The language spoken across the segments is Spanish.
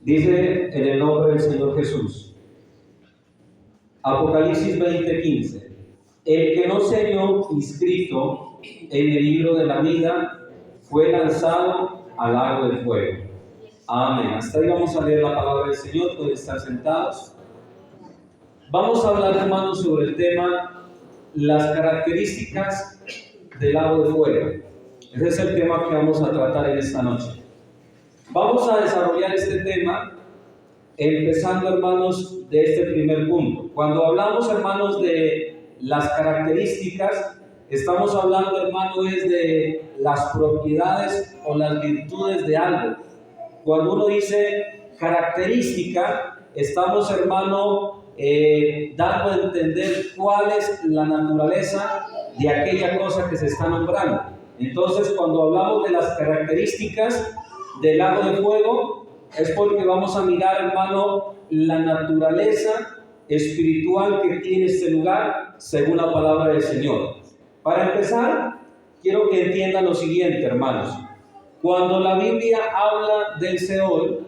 Dice en el nombre del Señor Jesús. Apocalipsis 20:15. El que no se halló inscrito en el libro de la vida fue lanzado al lago de fuego. Amén. Hasta ahí vamos a leer la palabra del Señor. Pueden estar sentados. Vamos a hablar, hermanos, sobre el tema las características del lago de fuego. Ese es el tema que vamos a tratar en esta noche. Vamos a desarrollar este tema empezando, hermanos, de este primer punto. Cuando hablamos, hermanos, de las características, estamos hablando, hermanos, de las propiedades o las virtudes de algo. Cuando uno dice característica, estamos, hermano, dando a entender cuál es la naturaleza de aquella cosa que se está nombrando. Entonces, cuando hablamos de las características del lago de fuego, es porque vamos a mirar, hermano, la naturaleza espiritual que tiene este lugar según la palabra del Señor. Para empezar, quiero que entiendan lo siguiente, hermanos. Cuando la Biblia habla del Seol,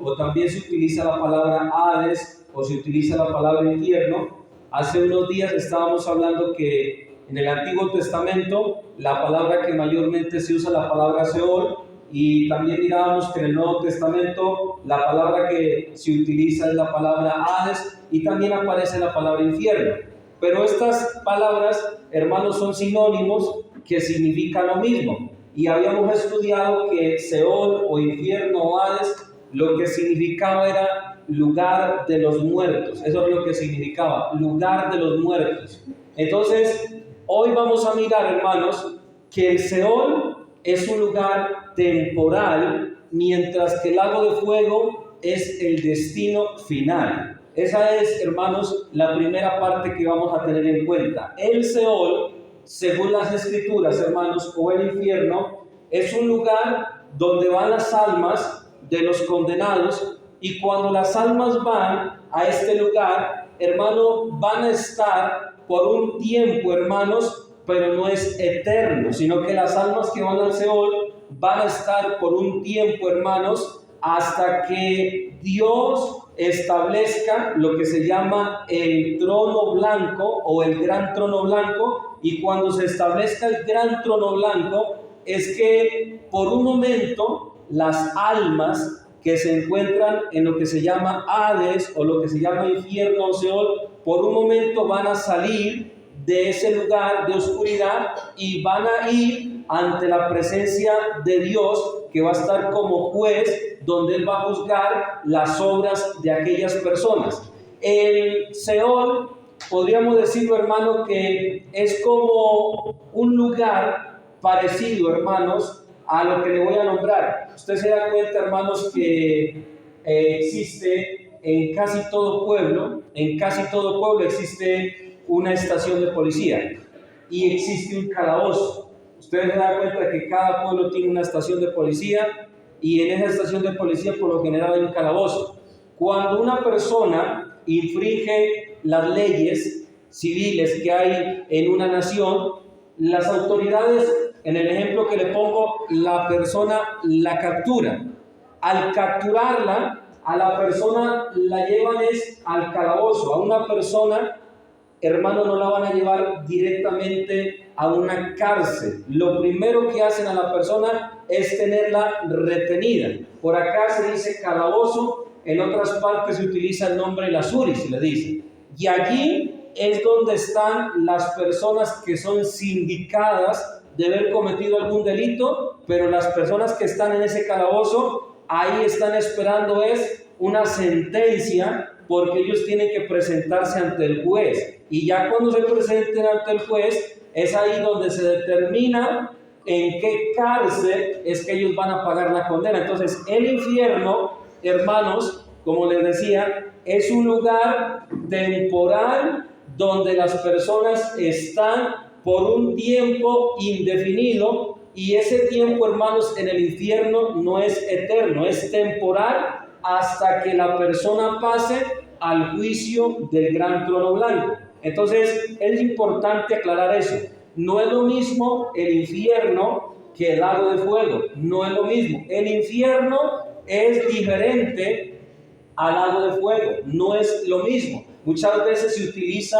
o también se utiliza la palabra Hades, o se utiliza la palabra infierno. Hace unos días estábamos hablando que en el Antiguo Testamento la palabra que mayormente se usa es la palabra Seol, y también mirábamos que en el Nuevo Testamento la palabra que se utiliza es la palabra Hades, y también aparece la palabra infierno. Pero estas palabras, hermanos, son sinónimos que significan lo mismo. Y habíamos estudiado que Seol o infierno o Hades, lo que significaba era lugar de los muertos. Eso es lo que significaba, lugar de los muertos. Entonces, hoy vamos a mirar, hermanos, que el Seol es un lugar temporal, mientras que el lago de fuego es el destino final. Esa es, hermanos, la primera parte que vamos a tener en cuenta. El Seol, según las Escrituras, hermanos, o el infierno, es un lugar donde van las almas de los condenados, y cuando las almas van a este lugar, hermano, van a estar por un tiempo, hermanos, pero no es eterno, sino que las almas que van al Seol van a estar por un tiempo, hermanos, hasta que Dios establezca lo que se llama el trono blanco o el gran trono blanco. Y cuando se establezca el gran trono blanco, es que por un momento las almas que se encuentran en lo que se llama Hades o lo que se llama infierno o Seol, por un momento van a salir de ese lugar de oscuridad y van a ir ante la presencia de Dios, que va a estar como juez, donde Él va a juzgar las obras de aquellas personas. El Seol, podríamos decirlo, hermano, que es como un lugar parecido, hermanos, a lo que le voy a nombrar. Usted se da cuenta, hermanos, que existe en casi todo pueblo existe una estación de policía y existe un calabozo. Ustedes se dan cuenta que cada pueblo tiene una estación de policía, y en esa estación de policía por lo general hay un calabozo. Cuando una persona infringe las leyes civiles que hay en una nación, las autoridades, en el ejemplo que le pongo, la persona la captura. Al capturarla, a la persona la llevan al calabozo. A una persona, hermano, no la van a llevar directamente a una cárcel. Lo primero que hacen a la persona es tenerla retenida. Por acá se dice calabozo, en otras partes se utiliza el nombre lasuri, se le dice. Y allí es donde están las personas que son sindicadas de haber cometido algún delito, pero las personas que están en ese calabozo, ahí están esperando una sentencia, porque ellos tienen que presentarse ante el juez. Y ya cuando se presenten ante el juez, es ahí donde se determina en qué cárcel es que ellos van a pagar la condena. Entonces, el infierno, hermanos, como les decía, es un lugar temporal donde las personas están por un tiempo indefinido, y ese tiempo, hermanos, en el infierno no es eterno, es temporal hasta que la persona pase al juicio del gran trono blanco. Entonces, es importante aclarar eso. No es lo mismo el infierno que el lago de fuego. No es lo mismo. El infierno es diferente al lago de fuego. No es lo mismo. Muchas veces se utiliza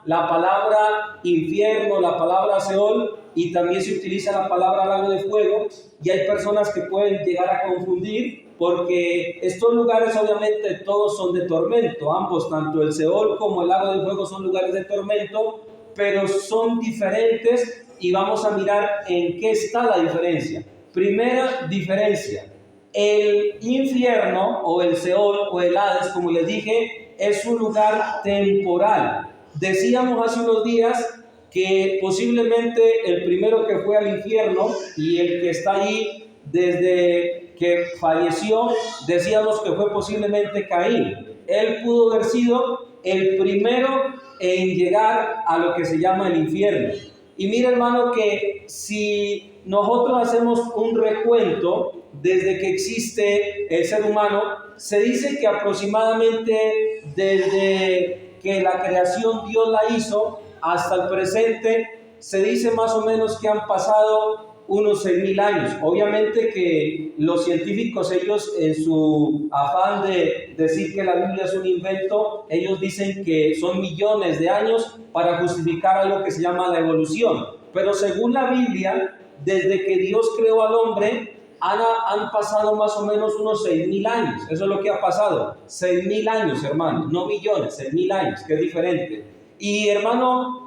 la palabra infierno, la palabra Seol, y también se utiliza la palabra lago de fuego, y hay personas que pueden llegar a confundir, porque estos lugares obviamente todos son de tormento, ambos, tanto el Seol como el lago de fuego son lugares de tormento, pero son diferentes, y vamos a mirar en qué está la diferencia. Primera diferencia: el infierno o el Seol o el Hades, como les dije, es un lugar temporal. Decíamos hace unos días que posiblemente el primero que fue al infierno y el que está allí desde que falleció, decíamos que fue posiblemente Caín. Él pudo haber sido el primero en llegar a lo que se llama el infierno. Y mira, hermano, que si nosotros hacemos un recuento desde que existe el ser humano, se dice que aproximadamente desde que la creación Dios la hizo hasta el presente, se dice más o menos que han pasado unos 6.000 años. Obviamente que los científicos, ellos en su afán de decir que la Biblia es un invento, ellos dicen que son millones de años para justificar algo que se llama la evolución. Pero según la Biblia, desde que Dios creó al hombre, han pasado más o menos unos 6.000 años. Eso es lo que ha pasado. 6.000 años, hermano, no millones, 6.000 años, que es diferente. Y hermano,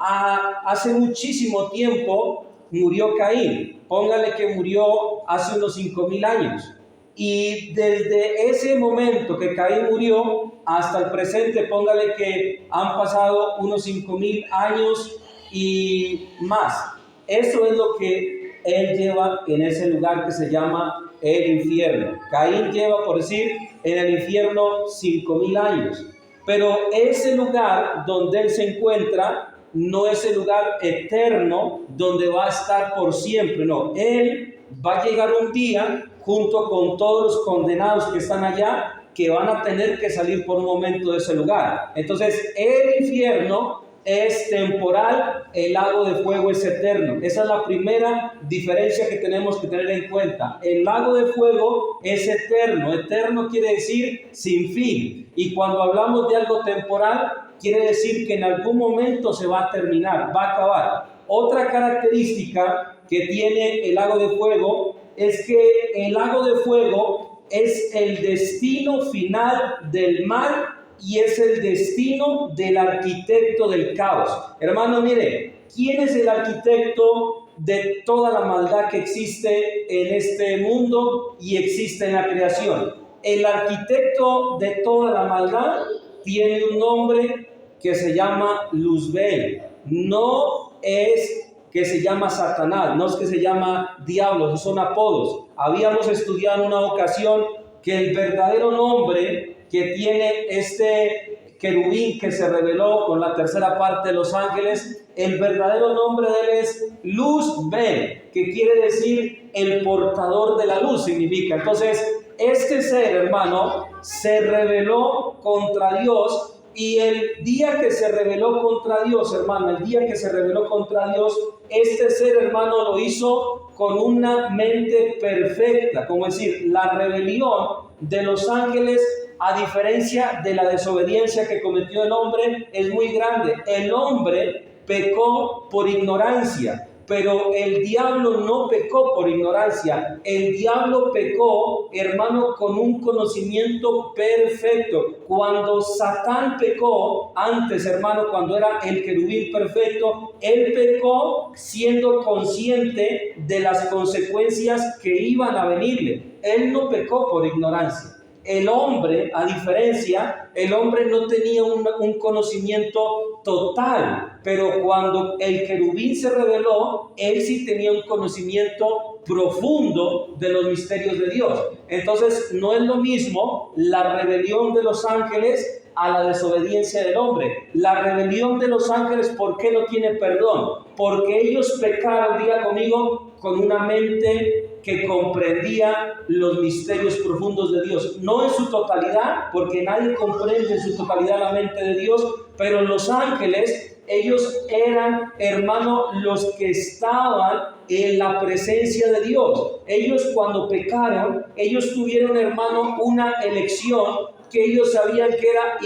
hace muchísimo tiempo murió Caín. Póngale que murió hace unos 5.000 años. Y desde ese momento que Caín murió hasta el presente, póngale que han pasado unos 5.000 años y más. Eso es lo que él lleva en ese lugar que se llama el infierno. Caín lleva, por decir, en el infierno 5.000 años. Pero ese lugar donde él se encuentra no es el lugar eterno donde va a estar por siempre, no. Él va a llegar un día junto con todos los condenados que están allá, que van a tener que salir por un momento de ese lugar. Entonces, el infierno es temporal, el lago de fuego es eterno. Esa es la primera diferencia que tenemos que tener en cuenta. El lago de fuego es eterno. Eterno quiere decir sin fin. Y cuando hablamos de algo temporal, quiere decir que en algún momento se va a terminar, va a acabar. Otra característica que tiene el lago de fuego es que el lago de fuego es el destino final del mal y es el destino del arquitecto del caos. Hermano, mire, ¿quién es el arquitecto de toda la maldad que existe en este mundo y existe en la creación? El arquitecto de toda la maldad tiene un nombre que se llama Luzbel. No es que se llama Satanás, no es que se llama diablo, son apodos. Habíamos estudiado en una ocasión que el verdadero nombre que tiene este querubín que se reveló con la tercera parte de los ángeles, el verdadero nombre de él es Luzbel, que quiere decir el portador de la luz, significa. Entonces, este ser, hermano, se rebeló contra Dios. Y el día que se rebeló contra Dios, hermano, el día que se rebeló contra Dios, este ser, hermano, lo hizo con una mente perfecta. Como decir, la rebelión de los ángeles, a diferencia de la desobediencia que cometió el hombre, es muy grande. El hombre pecó por ignorancia, pero el diablo no pecó por ignorancia. El diablo pecó, hermano, con un conocimiento perfecto. Cuando Satán pecó antes, hermano, cuando era el querubín perfecto, él pecó siendo consciente de las consecuencias que iban a venirle. Él no pecó por ignorancia. El hombre, a diferencia, el hombre no tenía un conocimiento total, pero cuando el querubín se reveló, él sí tenía un conocimiento profundo de los misterios de Dios. Entonces, no es lo mismo la rebelión de los ángeles a la desobediencia del hombre. La rebelión de los ángeles, ¿por qué no tiene perdón? Porque ellos pecaron, diga conmigo, con una mente que comprendía los misterios profundos de Dios. No en su totalidad, porque nadie comprende en su totalidad la mente de Dios, pero los ángeles ellos eran, hermano, los que estaban en la presencia de Dios. Ellos cuando pecaron, ellos tuvieron, hermano, una elección que ellos sabían que era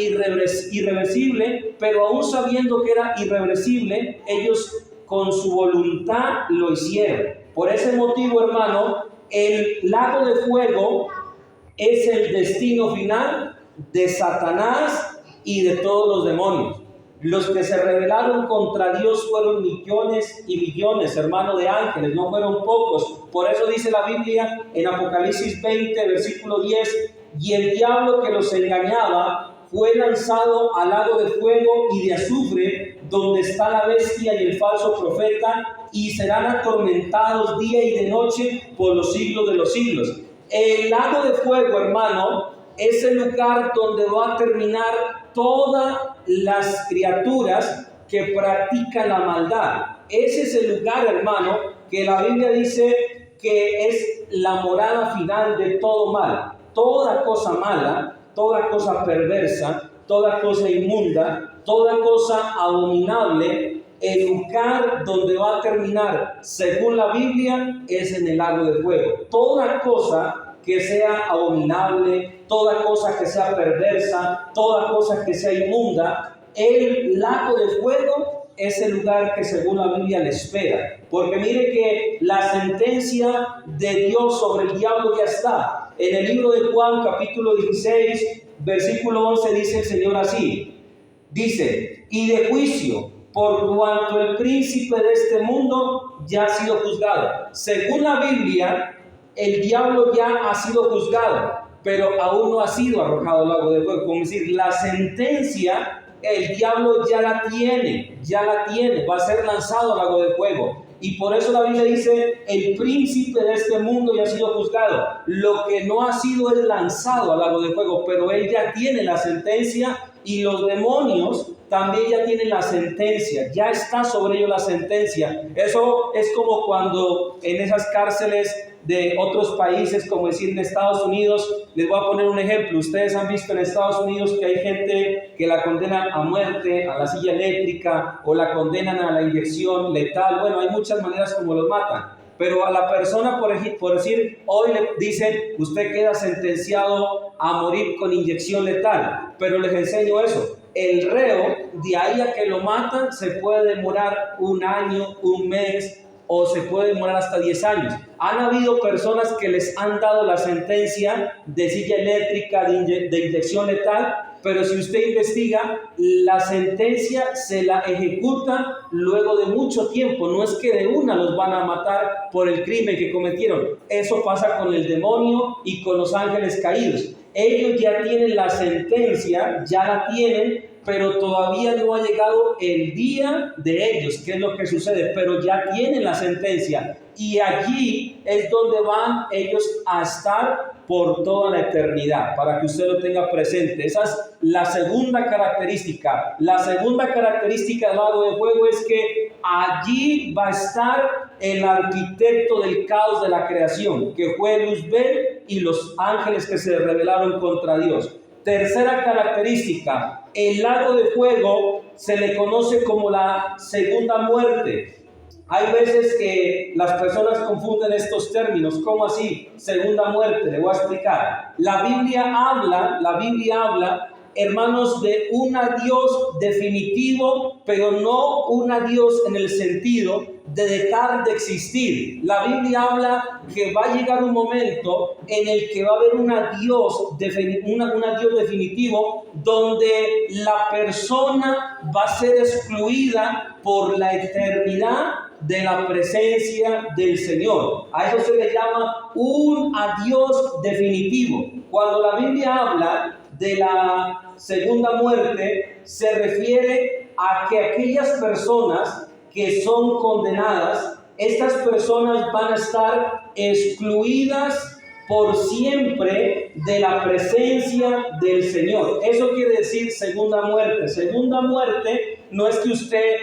irreversible, pero aún sabiendo que era irreversible, ellos con su voluntad lo hicieron. Por ese motivo, hermano, el lago de fuego es el destino final de Satanás y de todos los demonios. Los que se rebelaron contra Dios fueron millones y millones, hermano, de ángeles, no fueron pocos. Por eso dice la Biblia en Apocalipsis 20, versículo 10, y el diablo que los engañaba fue lanzado al lago de fuego y de azufre, donde está la bestia y el falso profeta, y serán atormentados día y de noche por los siglos de los siglos. El lago de fuego, hermano, es el lugar donde va a terminar todas las criaturas que practican la maldad. Ese es el lugar, hermano, que la Biblia dice que es la morada final de todo mal. Toda cosa mala, toda cosa perversa, toda cosa inmunda, toda cosa abominable, el lugar donde va a terminar, según la Biblia, es en el lago de fuego. Toda cosa que sea abominable, toda cosa que sea perversa, toda cosa que sea inmunda, el lago de fuego es el lugar que según la Biblia le espera. Porque mire que la sentencia de Dios sobre el diablo ya está. En el libro de Juan, capítulo 16, versículo 11, dice el Señor así. Dice, y de juicio, por cuanto el príncipe de este mundo ya ha sido juzgado. Según la Biblia, el diablo ya ha sido juzgado, pero aún no ha sido arrojado al lago de fuego. Como decir, la sentencia, el diablo ya la tiene, va a ser lanzado al lago de fuego. Y por eso la Biblia dice, el príncipe de este mundo ya ha sido juzgado. Lo que no ha sido es lanzado al lago de fuego, pero él ya tiene la sentencia, y los demonios también ya tienen la sentencia, ya está sobre ellos la sentencia. Eso es como cuando en esas cárceles de otros países, como decir en Estados Unidos, les voy a poner un ejemplo. Ustedes han visto en Estados Unidos que hay gente que la condenan a muerte, a la silla eléctrica, o la condenan a la inyección letal. Bueno, hay muchas maneras como los matan. Pero a la persona, por decir, hoy le dicen, usted queda sentenciado a morir con inyección letal. Pero les enseño eso. El reo, de ahí a que lo matan, se puede demorar un año, un mes, o se puede demorar hasta 10 años. Han habido personas que les han dado la sentencia de silla eléctrica, de inyección letal, pero si usted investiga, la sentencia se la ejecuta luego de mucho tiempo. No es que de una los van a matar por el crimen que cometieron. Eso pasa con el demonio y con los ángeles caídos. Ellos ya tienen la sentencia, ya la tienen, pero todavía no ha llegado el día de ellos. ¿Qué es lo que sucede? Pero ya tienen la sentencia, y allí es donde van ellos a estar por toda la eternidad, para que usted lo tenga presente. Esa es la segunda característica. La segunda característica del lago de fuego es que allí va a estar el arquitecto del caos de la creación, que fue Luzbel y los ángeles que se rebelaron contra Dios. Tercera característica, el lago de fuego se le conoce como la segunda muerte. Hay veces que las personas confunden estos términos. ¿Cómo así? Segunda muerte, le voy a explicar. La Biblia habla, hermanos, de un adiós definitivo, pero no un adiós en el sentido de dejar de existir. La Biblia habla que va a llegar un momento en el que va a haber un adiós definitivo, donde la persona va a ser excluida por la eternidad de la presencia del Señor. A eso se le llama un adiós definitivo. Cuando la Biblia habla de la segunda muerte, se refiere a que aquellas personas que son condenadas, estas personas van a estar excluidas por siempre de la presencia del Señor. Eso quiere decir segunda muerte. Segunda muerte no es que usted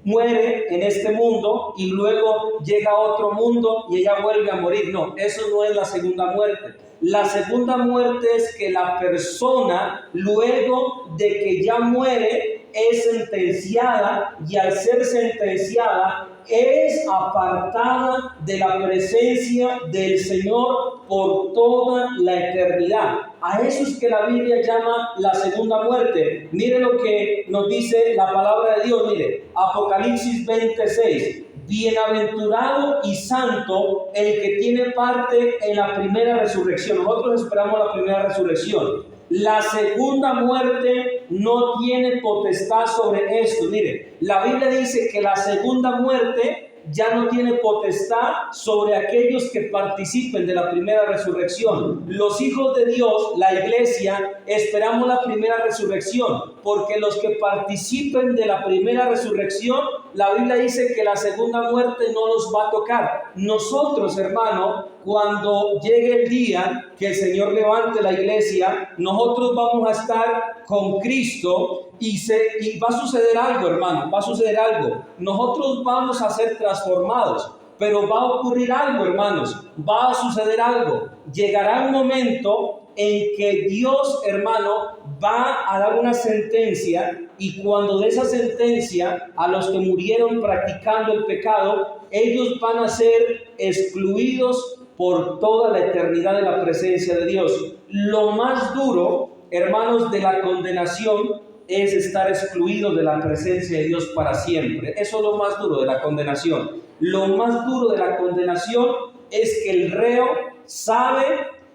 muere en este mundo y luego llega a otro mundo y ella vuelve a morir. No, eso no es la segunda muerte. La segunda muerte es que la persona, luego de que ya muere, es sentenciada, y al ser sentenciada es apartada de la presencia del Señor por toda la eternidad. A eso es que la Biblia llama la segunda muerte. Mire lo que nos dice la palabra de Dios. Mire, Apocalipsis 26. Bienaventurado y santo el que tiene parte en la primera resurrección. Nosotros esperamos la primera resurrección. La segunda muerte no tiene potestad sobre esto. Mire, la Biblia dice que la segunda muerte ya no tiene potestad sobre aquellos que participen de la primera resurrección. Los hijos de Dios, la iglesia, esperamos la primera resurrección, porque los que participen de la primera resurrección, la Biblia dice que la segunda muerte no los va a tocar. Nosotros, hermano, cuando llegue el día que el Señor levante la iglesia, nosotros vamos a estar con Cristo y va a suceder algo, hermano, va a suceder algo. Nosotros vamos a ser transformados, pero va a ocurrir algo, hermanos, va a suceder algo. Llegará un momento en que Dios, hermano, va a dar una sentencia, y cuando de esa sentencia a los que murieron practicando el pecado, ellos van a ser excluidos por toda la eternidad de la presencia de Dios. Lo más duro, hermanos, de la condenación es estar excluido de la presencia de Dios para siempre. Eso es lo más duro de la condenación. Lo más duro de la condenación es que el reo sabe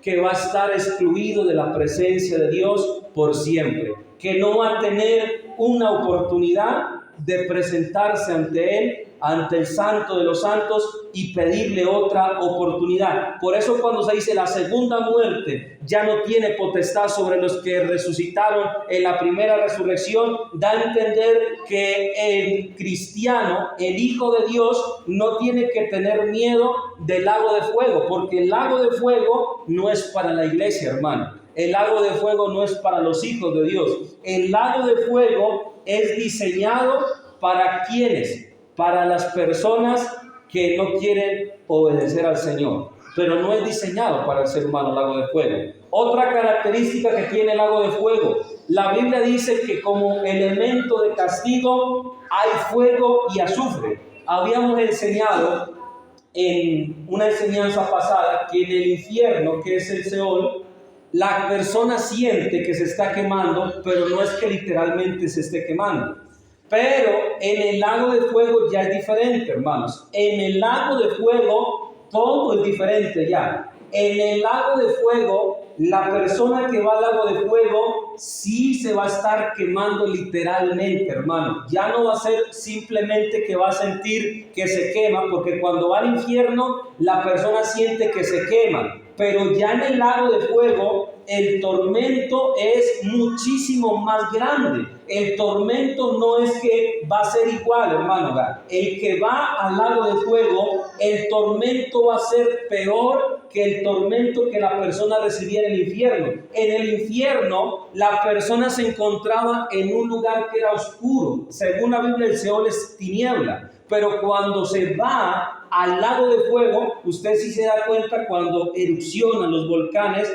que va a estar excluido de la presencia de Dios por siempre, que no va a tener una oportunidad de presentarse ante Él, ante el Santo de los Santos, y pedirle otra oportunidad. Por eso cuando se dice la segunda muerte ya no tiene potestad sobre los que resucitaron en la primera resurrección, da a entender que el cristiano, el Hijo de Dios, no tiene que tener miedo del lago de fuego, porque el lago de fuego no es para la iglesia, hermano. El lago de fuego no es para los hijos de Dios. El lago de fuego es diseñado para ¿quiénes? Para las personas que no quieren obedecer al Señor, pero no es diseñado para el ser humano el lago de fuego. Otra característica que tiene el lago de fuego, la Biblia dice que como elemento de castigo hay fuego y azufre. Habíamos enseñado en una enseñanza pasada que en el infierno, que es el Seol, la persona siente que se está quemando, pero no es que literalmente se esté quemando. Pero en el lago de fuego ya es diferente, hermanos. En el lago de fuego todo es diferente ya. En el lago de fuego, la persona que va al lago de fuego sí se va a estar quemando literalmente, hermano. Ya no va a ser simplemente que va a sentir que se quema, porque cuando va al infierno la persona siente que se quema. Pero ya en el lago de fuego el tormento es muchísimo más grande. El tormento no es que va a ser igual, hermano. El que va al lago de fuego, el tormento va a ser peor que el tormento que la persona recibía en el infierno. En el infierno, la persona se encontraba en un lugar que era oscuro. Según la Biblia, el Seol es tiniebla. Pero cuando se va al lago de fuego, usted sí se da cuenta cuando erupcionan los volcanes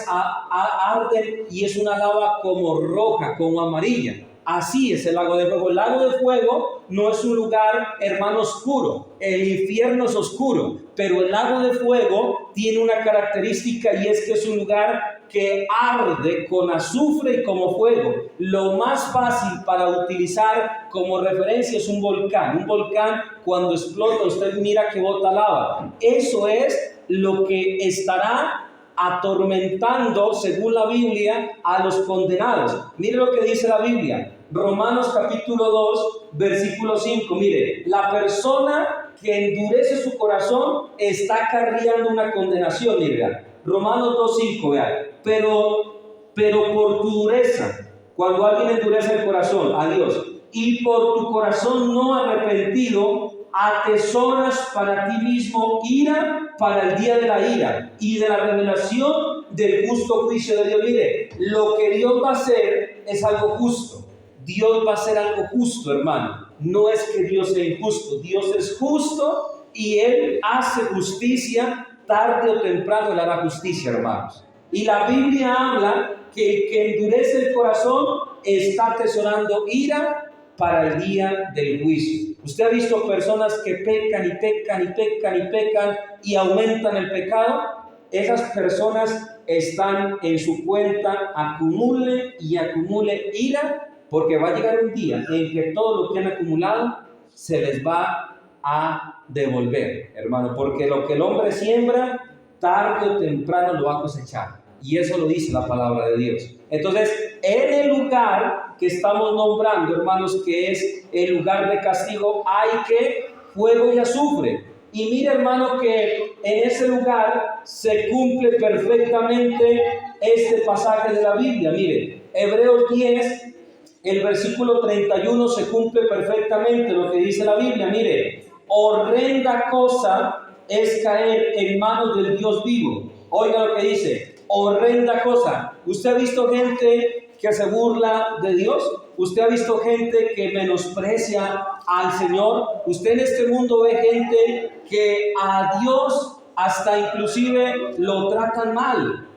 arden y es una lava como roja, como amarilla. Así es el lago de fuego. El lago de fuego no es un lugar, hermano, oscuro. El infierno es oscuro, pero el lago de fuego tiene una característica, y es que es un lugar que arde con azufre y como fuego. Lo más fácil para utilizar como referencia es un volcán. Un volcán, cuando explota, usted mira que bota lava. Eso es lo que estará atormentando, según la Biblia, a los condenados. Mire lo que dice la Biblia, Romanos capítulo 2, versículo 5. Mire, la persona que endurece su corazón está acarreando una condenación. Mire, Romanos 2, 5, vean. Pero por tu dureza, cuando alguien endurece el corazón a Dios, y por tu corazón no arrepentido, atesoras para ti mismo ira para el día de la ira y de la revelación del justo juicio de Dios. Mire, lo que Dios va a hacer es algo justo. Dios va a hacer algo justo, hermano. No es que Dios sea injusto. Dios es justo y Él hace justicia. Tarde o temprano Él hará justicia, hermanos. Y la Biblia habla que el que endurece el corazón está atesorando ira para el día del juicio. ¿Usted ha visto personas que pecan y pecan y pecan y pecan y aumentan el pecado? Esas personas están en su cuenta, acumule y acumule ira, porque va a llegar un día en que todo lo que han acumulado se les va a devolver, hermano, porque lo que el hombre siembra, tarde o temprano lo va a cosechar. Y eso lo dice la palabra de Dios. Entonces, en el lugar que estamos nombrando, hermanos, que es el lugar de castigo, hay que fuego y azufre. Y mira, hermano, que en ese lugar se cumple perfectamente este pasaje de la Biblia. Mire, Hebreos 10, el versículo 31 se cumple perfectamente lo que dice la Biblia. Mire, horrenda cosa es caer en manos del Dios vivo. Oiga lo que dice, horrenda cosa. ¿Usted ha visto gente que se burla de Dios? ¿Usted ha visto gente que menosprecia al Señor? Usted en este mundo ve gente que a Dios hasta inclusive lo tratan mal.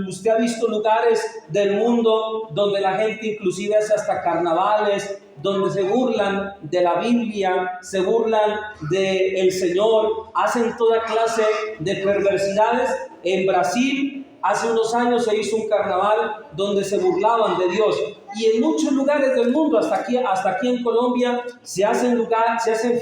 Usted ha visto lugares del mundo donde la gente inclusive hace hasta carnavales, donde se burlan de la Biblia, se burlan del Señor, hacen toda clase de perversidades. En Brasil, hace unos años se hizo un carnaval donde se burlaban de Dios. Y en muchos lugares del mundo, hasta aquí en Colombia, se hacen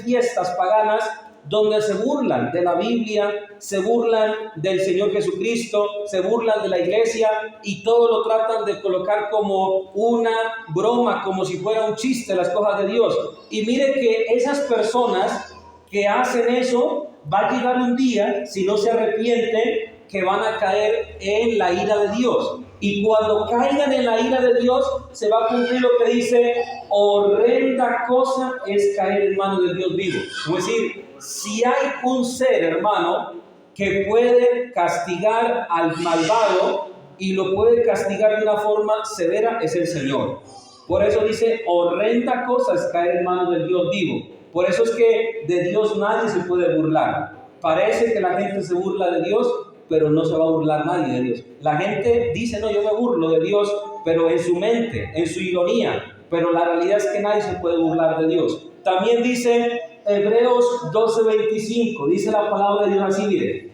fiestas paganas donde se burlan de la Biblia, se burlan del Señor Jesucristo, se burlan de la iglesia y todo lo tratan de colocar como una broma, como si fuera un chiste las cosas de Dios. Y mire que esas personas que hacen eso, va a llegar un día, si no se arrepienten, que van a caer en la ira de Dios. Y cuando caigan en la ira de Dios, se va a cumplir lo que dice, horrenda cosa es caer en manos del Dios vivo. Es decir, si hay un ser, hermano, que puede castigar al malvado y lo puede castigar de una forma severa, es el Señor. Por eso dice, horrenda cosa es caer en manos del Dios vivo. Por eso es que de Dios nadie se puede burlar. Parece que la gente se burla de Dios, pero no se va a burlar nadie de Dios. La gente dice, no, yo me burlo de Dios, pero en su mente, en su ironía. Pero la realidad es que nadie se puede burlar de Dios. También dice Hebreos 12:25, dice la palabra de Dios así, mire.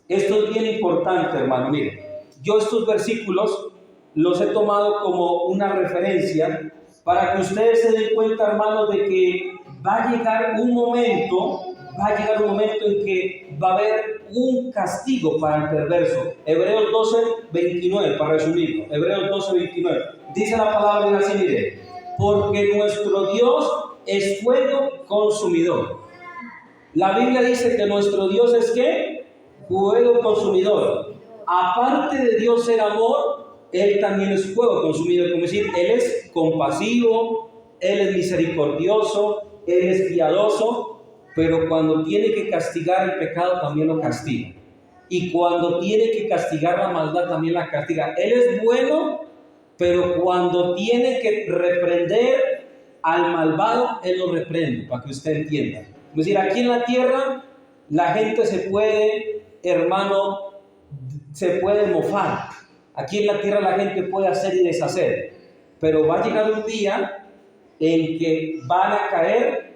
Esto es bien importante, hermano, mire. Yo estos versículos los he tomado como una referencia para que ustedes se den cuenta, hermanos, de que va a llegar un momento en que va a haber un castigo para el perverso. Hebreos 12:29, para resumirlo. Hebreos 12:29. Dice la palabra así, mire. Porque nuestro Dios es fuego consumidor. La Biblia dice que nuestro Dios es ¿qué? Fuego consumidor. Aparte de Dios ser amor, Él también es fuego consumidor. Como decir, Él es compasivo, Él es misericordioso, Él es piadoso. Pero cuando tiene que castigar el pecado, también lo castiga. Y cuando tiene que castigar la maldad, también la castiga. Él es bueno, pero cuando tiene que reprender al malvado, Él lo reprende, para que usted entienda. Es decir, aquí en la tierra, la gente se puede, hermano, se puede mofar. Aquí en la tierra la gente puede hacer y deshacer. Pero va a llegar un día en que van a caer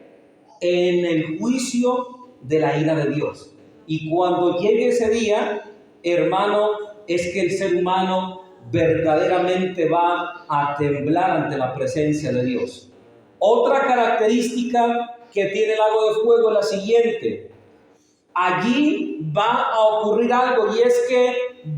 en el juicio de la ira de Dios. Y cuando llegue ese día, hermano, es que el ser humano verdaderamente va a temblar ante la presencia de Dios. Otra característica que tiene el lago de fuego es la siguiente. Allí va a ocurrir algo, y es que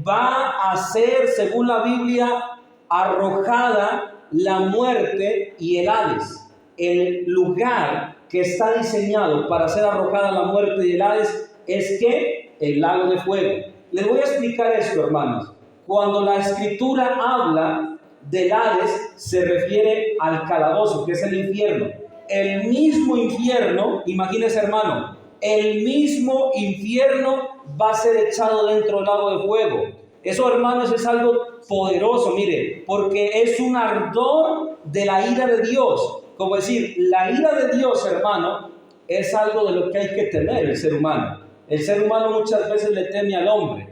va a ser, según la Biblia, arrojada la muerte y el Hades. El lugar que está diseñado para ser arrojada la muerte y el Hades es que el lago de fuego. Les voy a explicar esto, hermanos. Cuando la Escritura habla del Hades, se refiere al calabozo, que es el infierno. El mismo infierno, imagínense, hermano, el mismo infierno va a ser echado dentro del lago de fuego. Eso, hermanos, es algo poderoso, mire, porque es un ardor de la ira de Dios. Como decir, la ira de Dios, hermano, es algo de lo que hay que temer el ser humano. El ser humano muchas veces le teme al hombre,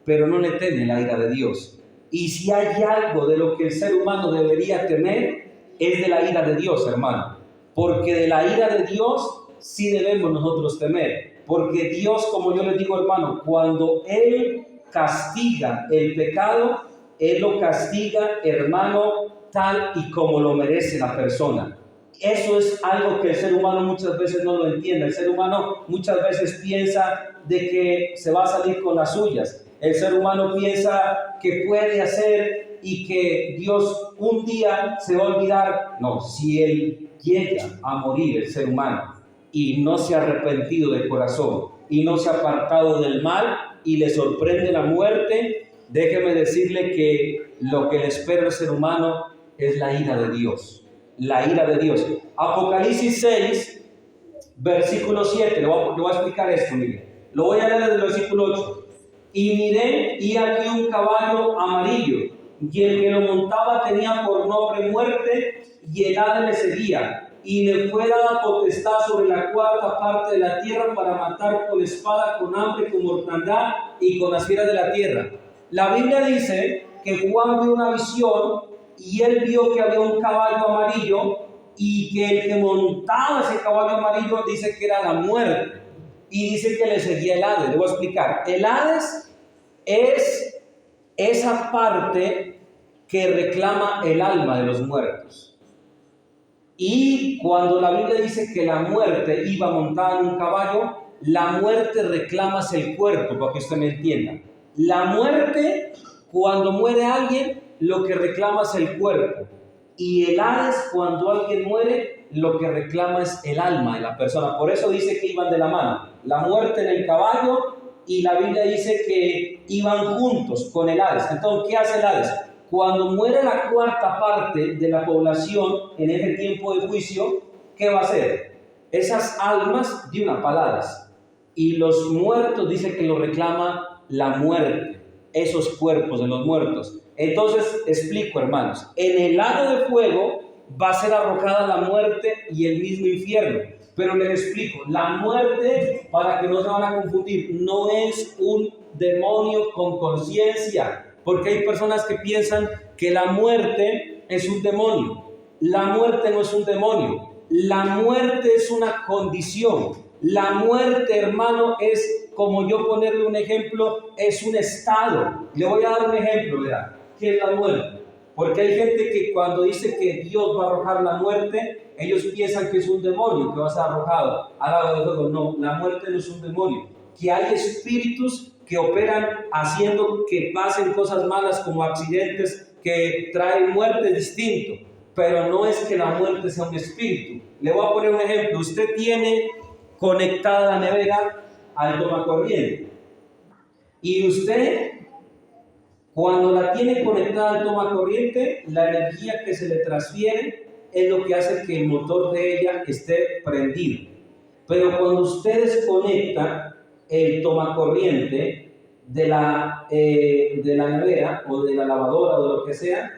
pero no le teme la ira de Dios. Y si hay algo de lo que el ser humano debería temer, es de la ira de Dios, hermano. Porque de la ira de Dios sí debemos nosotros temer. Porque Dios, como yo les digo, hermano, cuando Él castiga el pecado, Él lo castiga, hermano, tal y como lo merece la persona. Eso es algo que el ser humano muchas veces no lo entiende. El ser humano muchas veces piensa de que se va a salir con las suyas. El ser humano piensa que puede hacer y que Dios un día se va a olvidar. No, si Él llega a morir, el ser humano, y no se ha arrepentido de corazón, y no se ha apartado del mal, y le sorprende la muerte, déjeme decirle que lo que le espera al ser humano es la ira de Dios. La ira de Dios. Apocalipsis 6, versículo 7. Le voy a explicar esto, mire. Lo voy a leer desde el versículo 8. Y miré, y aquí un caballo amarillo, y el que lo montaba tenía por nombre Muerte, y el Hades le seguía. Y le fue dada potestad sobre la cuarta parte de la tierra para matar con espada, con hambre, con mortandad y con las fieras de la tierra. La Biblia dice que Juan vio una visión y él vio que había un caballo amarillo y que el que montaba ese caballo amarillo dice que era la muerte y dice que le seguía el Hades. Le voy a explicar. El Hades es esa parte que reclama el alma de los muertos. Y cuando la Biblia dice que la muerte iba montada en un caballo, la muerte reclama el cuerpo, para que usted me entienda. La muerte, cuando muere alguien, lo que reclama es el cuerpo. Y el Hades, cuando alguien muere, lo que reclama es el alma de la persona. Por eso dice que iban de la mano. La muerte en el caballo y la Biblia dice que iban juntos con el Hades. Entonces, ¿qué hace el Hades? Cuando muere la cuarta parte de la población en ese tiempo de juicio, ¿qué va a hacer? Esas almas de una paladas. Y los muertos dice que lo reclama la muerte, esos cuerpos de los muertos. Entonces, explico, hermanos, en el lago de fuego va a ser arrojada la muerte y el mismo infierno. Pero les explico, la muerte, para que no se van a confundir, no es un demonio con conciencia. Porque hay personas que piensan que la muerte es un demonio. La muerte no es un demonio. La muerte es una condición. La muerte, hermano, es, como yo ponerle un ejemplo, es un estado. Le voy a dar un ejemplo, ¿verdad? ¿Qué es la muerte? Porque hay gente que cuando dice que Dios va a arrojar la muerte, ellos piensan que es un demonio que va a ser arrojado al lago de fuego. No, la muerte no es un demonio. Que hay espíritus que operan haciendo que pasen cosas malas como accidentes que traen muerte distinto, pero no es que la muerte sea un espíritu. Le voy a poner un ejemplo. Usted tiene conectada la nevera al tomacorriente y usted, cuando la tiene conectada al tomacorriente, la energía que se le transfiere es lo que hace que el motor de ella esté prendido. Pero cuando usted desconecta el tomacorriente de la nevera o de la lavadora o de lo que sea,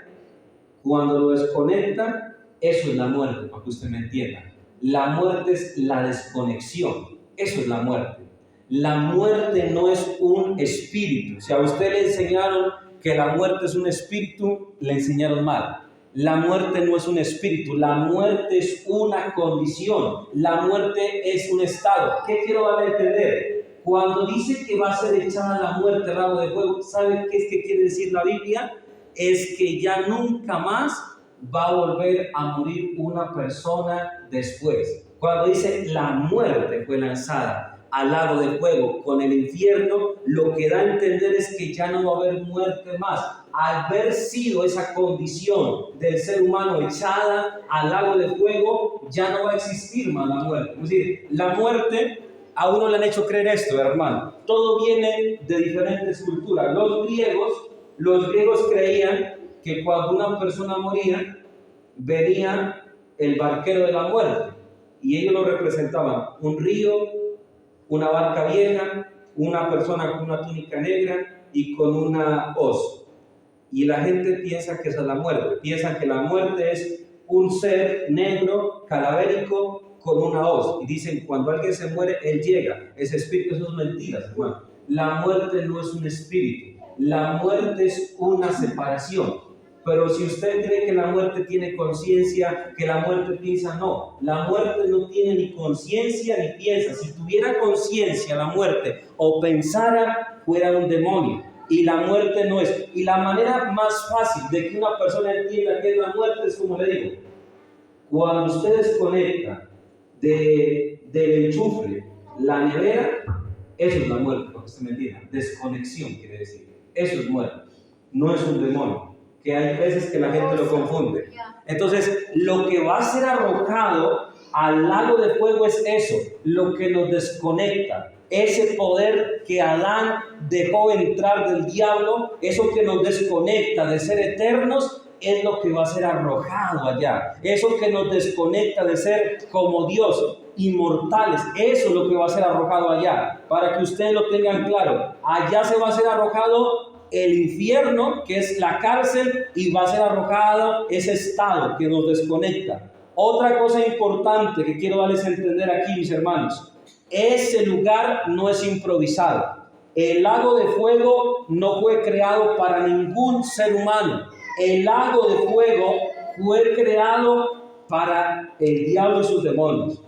cuando lo desconecta, eso es la muerte, para que usted me entienda. La muerte es la desconexión, eso es la muerte. La muerte no es un espíritu. Si a usted le enseñaron que la muerte es un espíritu, le enseñaron mal. La muerte no es un espíritu, la muerte es una condición, la muerte es un estado. ¿Qué quiero darle a entender? Cuando dice que va a ser echada la muerte al lago de fuego, ¿sabe qué es que quiere decir la Biblia? Es que ya nunca más va a volver a morir una persona después. Cuando dice la muerte fue lanzada al lago de fuego con el infierno, lo que da a entender es que ya no va a haber muerte más. Al haber sido esa condición del ser humano echada al lago de fuego, ya no va a existir más la muerte. Es decir, la muerte, a uno le han hecho creer esto, hermano. Todo viene de diferentes culturas. Los griegos creían que cuando una persona moría, venía el barquero de la muerte. Y ellos lo representaban un río, una barca vieja, una persona con una túnica negra y con una hoz. Y la gente piensa que esa es la muerte. Piensan que la muerte es un ser negro, cadavérico, con una hoz. Y dicen, cuando alguien se muere, él llega. Ese espíritu, eso es mentira, hermano. La muerte no es un espíritu. la muerte es una separación. Pero si usted cree que la muerte tiene conciencia, que la muerte piensa, no, la muerte no tiene ni conciencia ni piensa. Si tuviera conciencia la muerte o pensara, fuera un demonio. Y la muerte no es. Y la manera más fácil de que una persona entienda qué es la muerte es como le digo. Cuando usted desconecta del enchufe la nevera, eso es la muerte, para que usted me entienda. Desconexión quiere decir. Eso es muerte. No es un demonio. Que hay veces que la gente lo confunde. Entonces, lo que va a ser arrojado al lago de fuego es eso, lo que nos desconecta, ese poder que Adán dejó entrar del diablo, eso que nos desconecta de ser eternos, es lo que va a ser arrojado allá. Eso que nos desconecta de ser como Dios, inmortales, eso es lo que va a ser arrojado allá, para que ustedes lo tengan claro. Allá se va a ser arrojado el infierno, que es la cárcel, y va a ser arrojado ese estado que nos desconecta. Otra cosa importante que quiero darles a entender aquí, mis hermanos, ese lugar no es improvisado. El lago de fuego no fue creado para ningún ser humano. El lago de fuego fue creado para el diablo y sus demonios.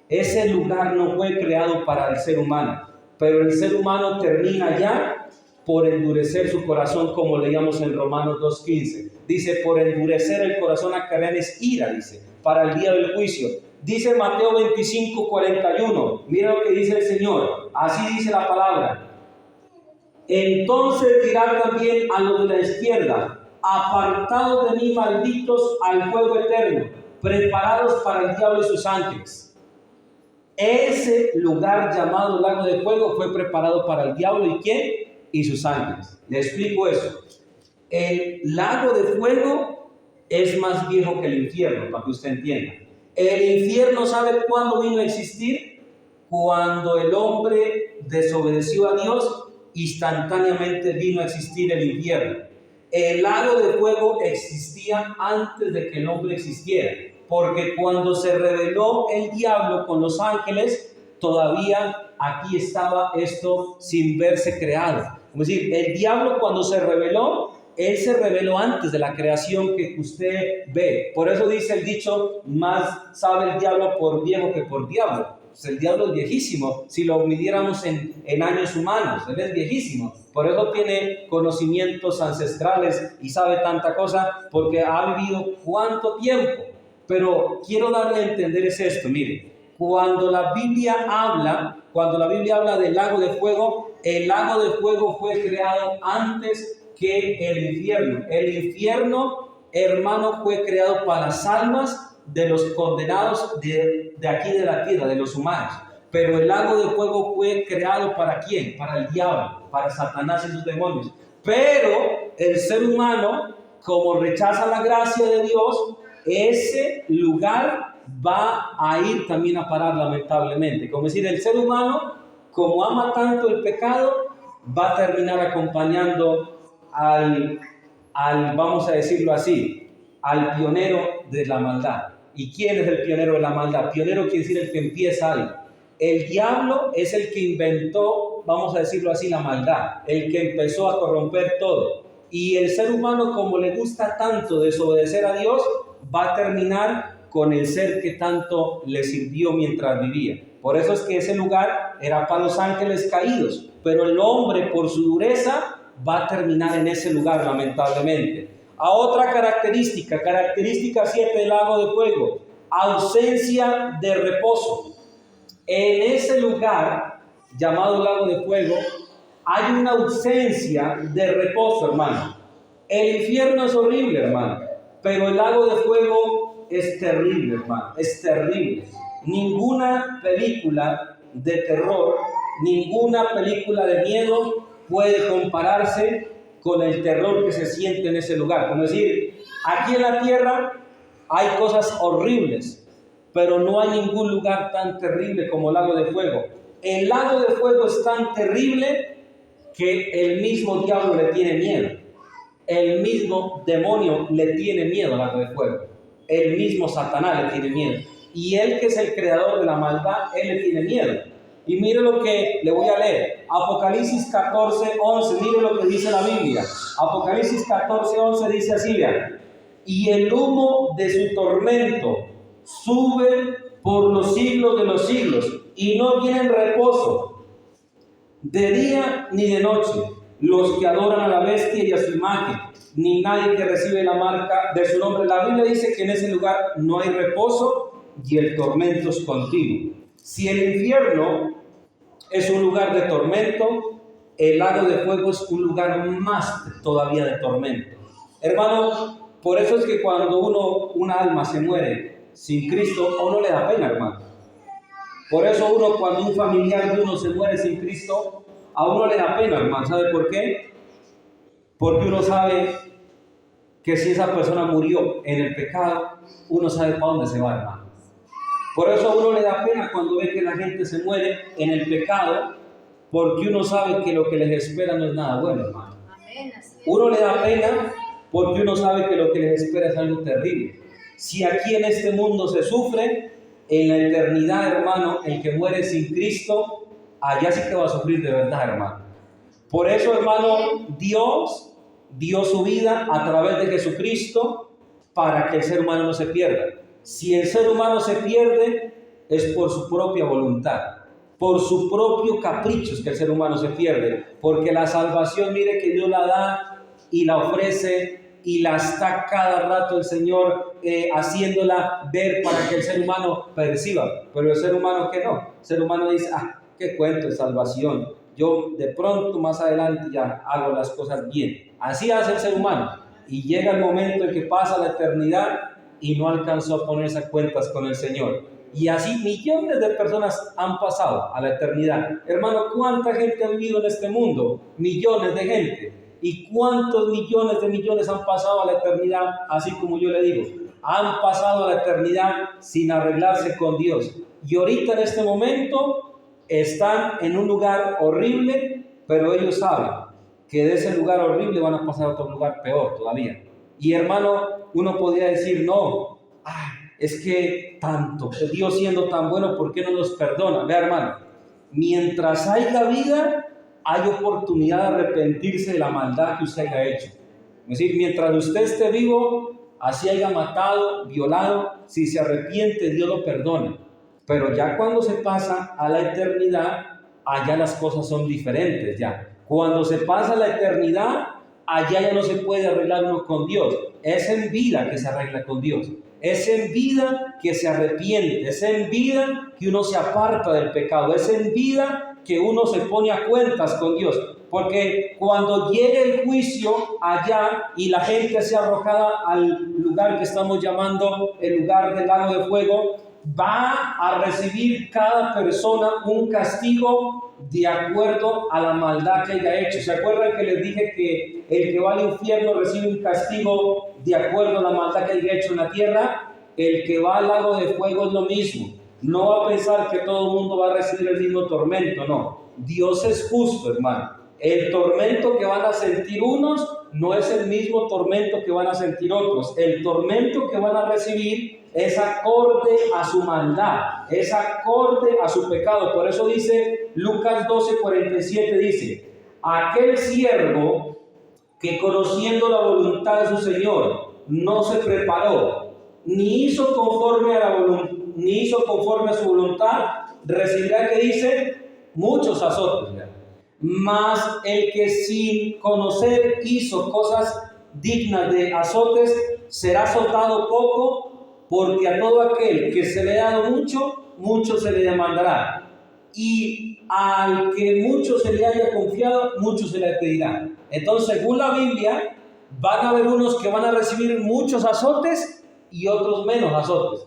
Ese lugar no fue creado para el ser humano, pero el ser humano termina ya por endurecer su corazón, como leíamos en Romanos 2:15. Dice, por endurecer el corazón acarrean es ira, dice, para el día del juicio. Dice Mateo 25:41, mira lo que dice el Señor, así dice la palabra. Entonces dirá también a los de la izquierda, apartados de mí, malditos, al fuego eterno, preparados para el diablo y sus ángeles. Ese lugar llamado lago de fuego fue preparado para el diablo y ¿quién? Y sus ángeles. Le explico eso. El lago de fuego es más viejo que el infierno, para que usted entienda. El infierno, ¿sabe cuándo vino a existir? Cuando el hombre desobedeció a Dios, instantáneamente vino a existir el infierno. El lago de fuego existía antes de que el hombre existiera, porque cuando se rebeló el diablo con los ángeles, todavía aquí estaba esto sin verse creado. Es decir, el diablo cuando se rebeló, él se rebeló antes de la creación que usted ve. Por eso dice el dicho, más sabe el diablo por viejo que por diablo. Pues el diablo es viejísimo, si lo midiéramos en años humanos, él es viejísimo. Por eso tiene conocimientos ancestrales y sabe tanta cosa, porque ha vivido cuánto tiempo. Pero quiero darle a entender es esto, mire, cuando la Biblia habla del lago de fuego, el lago de fuego fue creado antes que el infierno. El infierno, hermano, fue creado para las almas de los condenados de aquí de la tierra, de los humanos. Pero el lago de fuego fue creado ¿para quién? Para el diablo, para Satanás y sus demonios. Pero el ser humano, como rechaza la gracia de Dios, ese lugar va a ir también a parar lamentablemente. Como decir, el ser humano, como ama tanto el pecado, va a terminar acompañando al vamos a decirlo así, al pionero de la maldad. ¿Y quién es el pionero de la maldad? Pionero quiere decir el que empieza algo. El diablo es el que inventó, vamos a decirlo así, la maldad, el que empezó a corromper todo. Y el ser humano, como le gusta tanto desobedecer a Dios, va a terminar con el ser que tanto le sirvió mientras vivía. Por eso es que ese lugar era para los ángeles caídos, pero el hombre, por su dureza, va a terminar en ese lugar, lamentablemente. A otra característica 7 del lago de fuego, ausencia de reposo. En ese lugar, llamado lago de fuego, hay una ausencia de reposo, hermano. El infierno es horrible, hermano, pero el lago de fuego es terrible, hermano, es terrible. Ninguna película de terror, ninguna película de miedo puede compararse con el terror que se siente en ese lugar. Como decir, aquí en la tierra hay cosas horribles, pero no hay ningún lugar tan terrible como el lago de fuego. El lago de fuego es tan terrible que el mismo diablo le tiene miedo. El mismo demonio le tiene miedo al lago de fuego. El mismo Satanás le tiene miedo. Y él, que es el creador de la maldad, él le tiene miedo. Y mire lo que le voy a leer. Apocalipsis 14:11. Mire lo que dice la Biblia. Apocalipsis 14:11 dice así, vean. Y el humo de su tormento sube por los siglos de los siglos, y no tienen reposo de día ni de noche los que adoran a la bestia y a su imagen, ni nadie que recibe la marca de su nombre. La Biblia dice que en ese lugar no hay reposo y el tormento es continuo. Si el infierno es un lugar de tormento, el lago de fuego es un lugar más todavía de tormento. Hermano, por eso es que cuando una alma se muere sin Cristo, a uno le da pena, hermano. Por eso cuando un familiar de uno se muere sin Cristo, a uno le da pena, hermano. ¿Sabe por qué? Porque uno sabe que si esa persona murió en el pecado, uno sabe para dónde se va, hermano. Por eso a uno le da pena cuando ve que la gente se muere en el pecado, porque uno sabe que lo que les espera no es nada bueno, hermano. Uno le da pena porque uno sabe que lo que les espera es algo terrible. Si aquí en este mundo se sufre, en la eternidad, hermano, el que muere sin Cristo, allá sí que va a sufrir de verdad, hermano. Por eso, hermano, Dios dio su vida a través de Jesucristo para que el ser humano no se pierda. Si el ser humano se pierde, es por su propia voluntad, por su propio capricho es que el ser humano se pierde, porque la salvación, mire que Dios la da y la ofrece y la está cada rato el Señor haciéndola ver para que el ser humano perciba, pero el ser humano que no, el ser humano dice, qué cuento de salvación, yo de pronto más adelante ya hago las cosas bien. Así hace el ser humano y llega el momento en que pasa la eternidad y no alcanzó a ponerse a cuentas con el Señor. Y así millones de personas han pasado a la eternidad. Hermano, ¿cuánta gente ha vivido en este mundo? Millones de gente. ¿Y cuántos millones han pasado a la eternidad? Así como yo le digo, han pasado a la eternidad sin arreglarse con Dios. Y ahorita en este momento están en un lugar horrible, pero ellos saben que de ese lugar horrible van a pasar a otro lugar peor todavía. Y hermano, uno podría decir, no, es que tanto, Dios siendo tan bueno, ¿por qué no nos perdona? Vea, hermano, mientras haya vida, hay oportunidad de arrepentirse de la maldad que usted haya hecho. Es decir, mientras usted esté vivo, así haya matado, violado, si se arrepiente, Dios lo perdona. Pero ya cuando se pasa a la eternidad, allá las cosas son diferentes ya. Cuando se pasa a la eternidad, allá ya no se puede arreglar uno con Dios. Es en vida que se arregla con Dios. Es en vida que se arrepiente. Es en vida que uno se aparta del pecado. Es en vida que uno se pone a cuentas con Dios. Porque cuando llegue el juicio allá y la gente sea arrojada al lugar que estamos llamando el lugar del lago de fuego, va a recibir cada persona un castigo de acuerdo a la maldad que haya hecho. ¿Se acuerdan que les dije que el que va al infierno recibe un castigo de acuerdo a la maldad que haya hecho en la tierra? El que va al lago de fuego es lo mismo. No va a pensar que todo el mundo va a recibir el mismo tormento, no. Dios es justo, hermano. El tormento que van a sentir unos no es el mismo tormento que van a sentir otros. El tormento que van a recibir es acorde a su maldad, es acorde a su pecado. Por eso dice Lucas 12:47, dice, aquel siervo que conociendo la voluntad de su Señor no se preparó, ni hizo conforme a su voluntad, recibirá, que dice, muchos azotes. Mas el que sin conocer hizo cosas dignas de azotes, será azotado poco, porque a todo aquel que se le ha dado mucho, mucho se le demandará. Y al que mucho se le haya confiado, mucho se le pedirá. Entonces, según la Biblia, van a haber unos que van a recibir muchos azotes y otros menos azotes.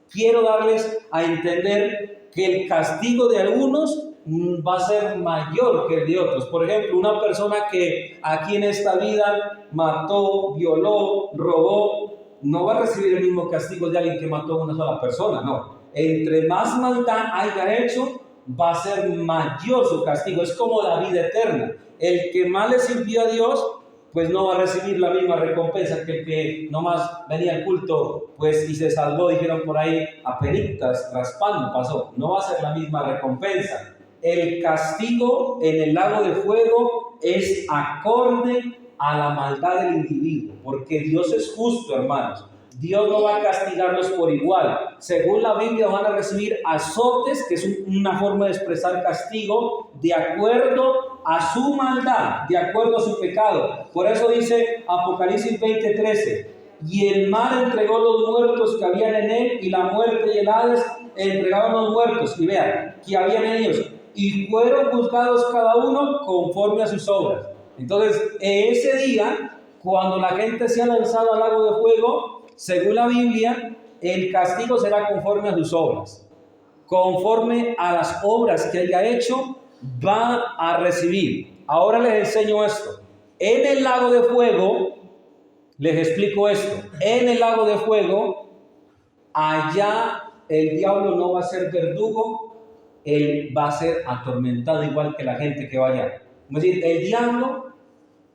Quiero darles a entender que el castigo de algunos va a ser mayor que el de otros. Por ejemplo, una persona que aquí en esta vida mató, violó, robó, no va a recibir el mismo castigo de alguien que mató a una sola persona, no. Entre más maldad haya hecho, va a ser mayor su castigo. Es como la vida eterna. El que más le sirvió a Dios, pues no va a recibir la misma recompensa que el que nomás venía al culto, pues, y se salvó, dijeron por ahí, apenitas, raspando pasó. No va a ser la misma recompensa. el castigo en el lago de fuego es acorde a la maldad del individuo, porque Dios es justo, hermanos. Dios no va a castigarlos por igual. Según la Biblia van a recibir azotes, que es una forma de expresar castigo, de acuerdo a su maldad, de acuerdo a su pecado. Por eso dice Apocalipsis 20:13, y el mar entregó los muertos que habían en él, y la muerte y el Hades entregaron los muertos, y vean, que habían en ellos, y fueron juzgados cada uno conforme a sus obras. Entonces, ese día, cuando la gente sea lanzada al lago de fuego, según la Biblia, el castigo será conforme a sus obras. Conforme a las obras que haya hecho, va a recibir. Ahora les enseño esto. En el lago de fuego, les explico esto. En el lago de fuego, allá el diablo no va a ser verdugo, él va a ser atormentado igual que la gente que vaya. Es decir, el diablo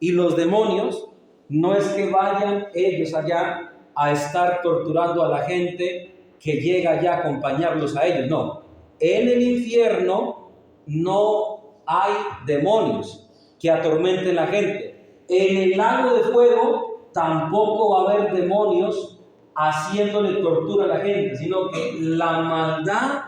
y los demonios no es que vayan ellos allá a estar torturando a la gente que llega allá a acompañarlos a ellos, no. En el infierno no hay demonios que atormenten a la gente. En el lago de fuego tampoco va a haber demonios haciéndole tortura a la gente, sino que la maldad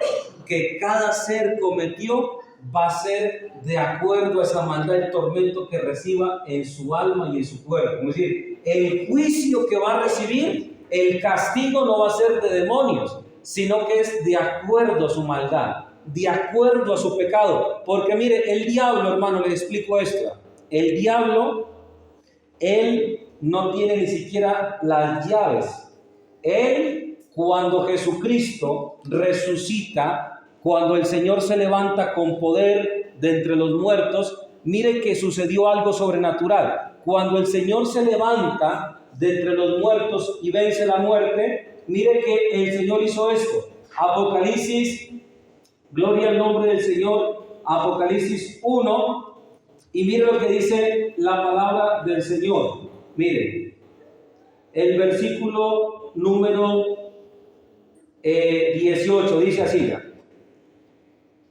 que cada ser cometió va a ser de acuerdo a esa maldad, el tormento que reciba en su alma y en su cuerpo. Es decir, el juicio que va a recibir, el castigo no va a ser de demonios, sino que es de acuerdo a su maldad, de acuerdo a su pecado. Porque mire, el diablo, hermano, les explico esto. El diablo, él no tiene ni siquiera las llaves. Él, cuando Jesucristo resucita, cuando el Señor se levanta con poder de entre los muertos, mire que sucedió algo sobrenatural. Cuando el Señor se levanta de entre los muertos y vence la muerte, mire que el Señor hizo esto. Apocalipsis, gloria al nombre del Señor, Apocalipsis 1, y mire lo que dice la palabra del Señor. Mire, el versículo número 18 dice así: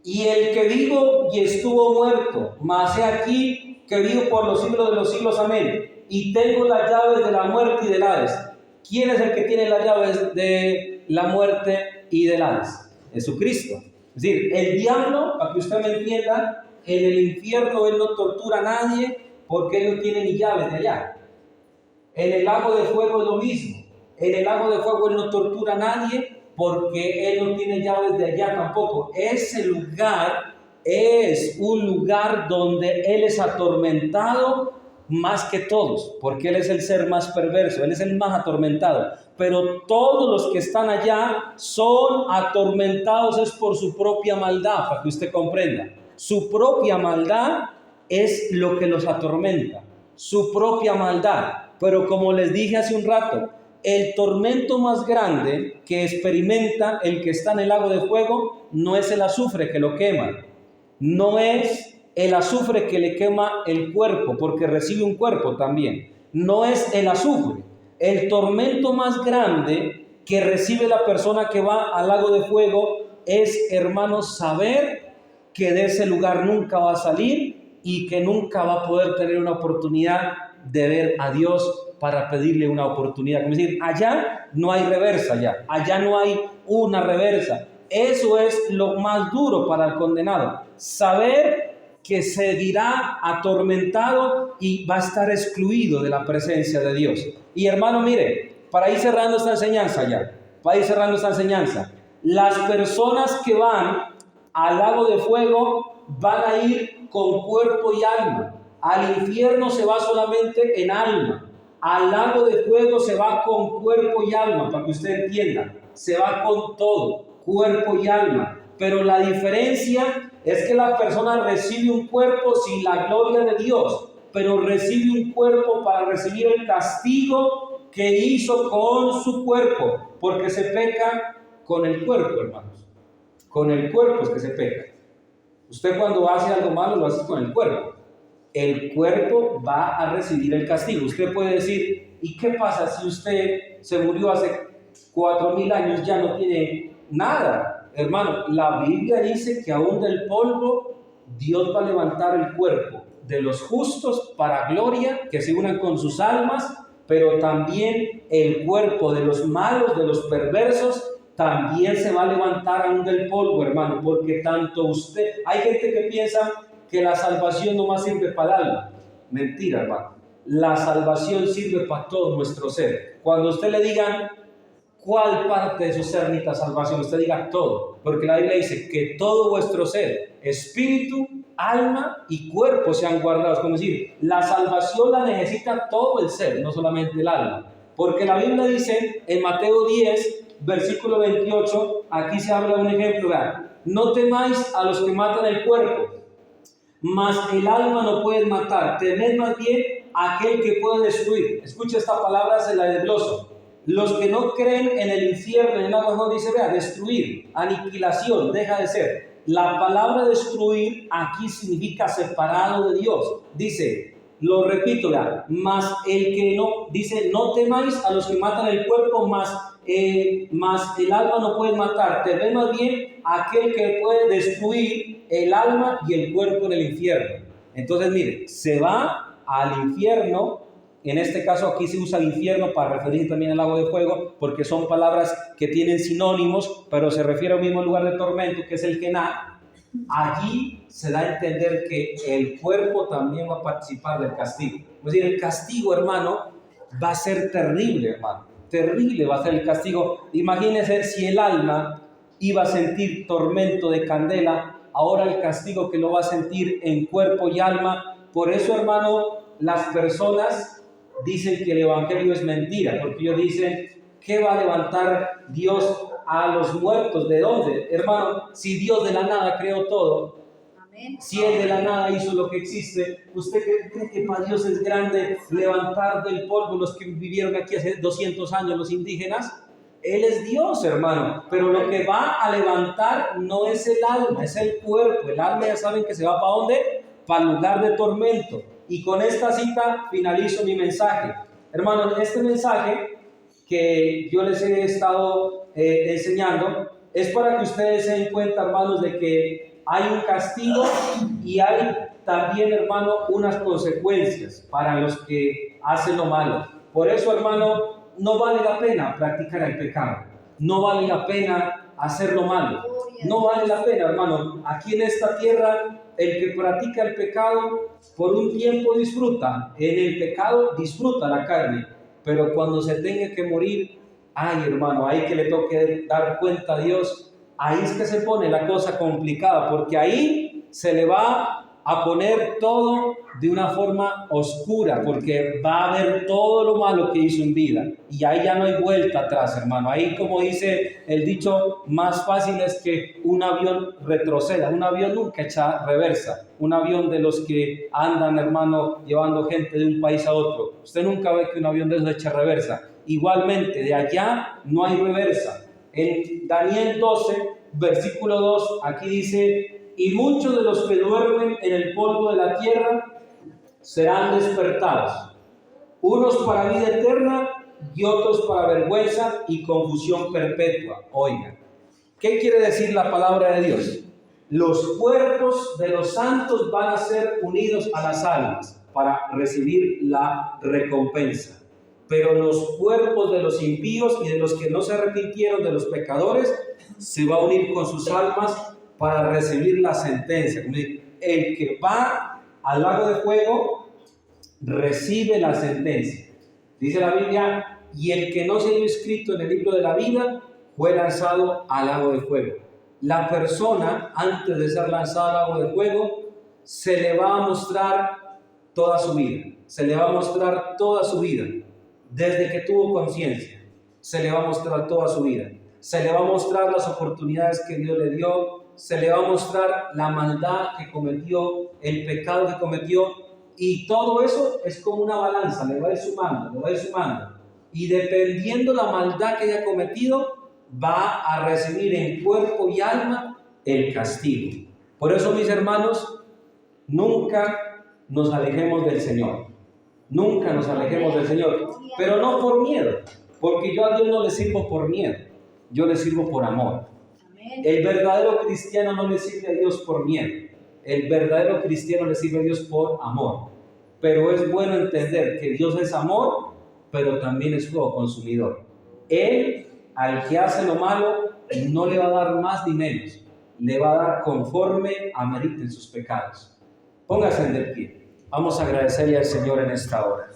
y el que vivo y estuvo muerto, mas he aquí que vivo por los siglos de los siglos, amén, y tengo las llaves de la muerte y del Hades. ¿Quién es el que tiene las llaves de la muerte y del Hades? Jesucristo. Es decir, el diablo, para que usted me entienda, en el infierno él no tortura a nadie porque él no tiene ni llaves de allá. En el lago de fuego es lo mismo. En el lago de fuego él no tortura a nadie porque él no tiene llaves de allá tampoco. Ese lugar es un lugar donde él es atormentado más que todos, porque él es el ser más perverso, él es el más atormentado. Pero todos los que están allá son atormentados es por su propia maldad, para que usted comprenda. Su propia maldad es lo que los atormenta, su propia maldad. Pero como les dije hace un rato, el tormento más grande que experimenta el que está en el lago de fuego no es el azufre que lo quema, no es el azufre que le quema el cuerpo, porque recibe un cuerpo también, no es el azufre. El tormento más grande que recibe la persona que va al lago de fuego es, hermanos, saber que de ese lugar nunca va a salir y que nunca va a poder tener una oportunidad de ver a Dios para pedirle una oportunidad. Es decir, allá no hay reversa, allá no hay una reversa. Eso es lo más duro para el condenado, saber que seguirá atormentado y va a estar excluido de la presencia de Dios. Y hermano, mire, para ir cerrando esta enseñanza, las personas que van al lago de fuego van a ir con cuerpo y alma. Al infierno se va solamente en alma. Al lago de fuego se va con cuerpo y alma, para que usted entienda. Se va con todo, cuerpo y alma. Pero la diferencia es que la persona recibe un cuerpo sin la gloria de Dios, pero recibe un cuerpo para recibir el castigo que hizo con su cuerpo, porque se peca con el cuerpo, hermanos. Con el cuerpo es que se peca. Usted cuando hace algo malo lo hace con el cuerpo. El cuerpo va a recibir el castigo. Usted puede decir, ¿y qué pasa si usted se murió hace 4.000 años, ya no tiene nada? hermano, la Biblia dice que aún del polvo Dios va a levantar el cuerpo de los justos para gloria, que se unan con sus almas, pero también el cuerpo de los malos, de los perversos, también se va a levantar aún del polvo, hermano, porque tanto usted, hay gente que piensa que la salvación nomás sirve para el alma. Mentira, hermano. La salvación sirve para todo nuestro ser. Cuando usted le digan cuál parte de su ser necesita salvación, usted diga todo, porque la Biblia dice que todo vuestro ser, espíritu, alma y cuerpo sean guardados. Como decir, la salvación la necesita todo el ser, no solamente el alma. Porque la Biblia dice en Mateo 10, versículo 28, aquí se habla de un ejemplo, vean, no temáis a los que matan el cuerpo, mas el alma no pueden matar, temed más bien a aquel que puede destruir. Escucha esta palabra, se la desgloso. Los que no creen en el infierno, en el agua, no dice, vea, destruir, aniquilación, deja de ser. La palabra destruir aquí significa separado de Dios. Dice, lo repito, vea, mas el que no, dice, no temáis a los que matan el cuerpo, mas el alma no puede matar. Temed más bien a aquel que puede destruir el alma y el cuerpo en el infierno. Entonces, mire, se va al infierno. En este caso aquí se usa el infierno para referirse también al lago de fuego, porque son palabras que tienen sinónimos, pero se refiere al mismo lugar de tormento, que es el Gená. Allí se da a entender que el cuerpo también va a participar del castigo. Es decir, el castigo, hermano, va a ser terrible, hermano. Terrible va a ser el castigo. Imagínense si el alma iba a sentir tormento de candela, ahora el castigo que lo va a sentir en cuerpo y alma. Por eso, hermano, las personas dicen que el evangelio es mentira, porque ellos dicen, ¿qué va a levantar Dios a los muertos? ¿De dónde? Hermano, si Dios de la nada creó todo, amén, si Él de la nada hizo lo que existe, ¿usted cree que para Dios es grande levantar del polvo los que vivieron aquí hace 200 años, los indígenas? Él es Dios, hermano, pero lo que va a levantar no es el alma, es el cuerpo. El alma ya saben que se va ¿para dónde? Para el lugar de tormento. Y con esta cita finalizo mi mensaje. Hermanos, este mensaje que yo les he estado enseñando es para que ustedes se den cuenta, hermanos, de que hay un castigo y hay también, hermano, unas consecuencias para los que hacen lo malo. Por eso, hermano, no vale la pena practicar el pecado. No vale la pena hacer lo malo. No vale la pena, hermano. Aquí en esta tierra, el que practica el pecado por un tiempo disfruta. En el pecado disfruta la carne. Pero cuando se tenga que morir, ay, hermano, ahí que le toque dar cuenta a Dios, ahí es que se pone la cosa complicada, porque ahí se le va a poner todo de una forma oscura, porque va a ver todo lo malo que hizo en vida, y ahí ya no hay vuelta atrás, hermano. Ahí, como dice el dicho, más fácil es que un avión retroceda. Un avión nunca echa reversa. Un avión de los que andan, hermano, llevando gente de un país a otro, usted nunca ve que un avión de esos echa reversa. Igualmente, de allá no hay reversa. En Daniel 12, versículo 2, aquí dice, y muchos de los que duermen en el polvo de la tierra serán despertados, unos para vida eterna y otros para vergüenza y confusión perpetua. Oigan, ¿qué quiere decir la palabra de Dios? Los cuerpos de los santos van a ser unidos a las almas para recibir la recompensa, pero los cuerpos de los impíos y de los que no se arrepintieron, de los pecadores, se va a unir con sus almas para recibir la sentencia. El que va al lago de fuego recibe la sentencia. Dice la Biblia, y el que no se haya inscrito en el libro de la vida fue lanzado al lago de fuego. La persona, antes de ser lanzada al lago de fuego, se le va a mostrar toda su vida. Se le va a mostrar toda su vida. Desde que tuvo conciencia, se le va a mostrar toda su vida. Se le va a mostrar las oportunidades que Dios le dio. Se le va a mostrar la maldad que cometió, el pecado que cometió, y todo eso es como una balanza, le va a ir sumando, y dependiendo la maldad que haya cometido, va a recibir en cuerpo y alma el castigo. Por eso, mis hermanos, nunca nos alejemos del Señor, nunca nos alejemos del Señor, pero no por miedo, porque yo a Dios no le sirvo por miedo, yo le sirvo por amor. El verdadero cristiano no le sirve a Dios por miedo. El verdadero cristiano le sirve a Dios por amor. Pero es bueno entender que Dios es amor, pero también es fuego consumidor. Él, al que hace lo malo, no le va a dar más ni menos. Le va a dar conforme ameriten sus pecados. Póngase de pie. Vamos a agradecerle al Señor en esta hora.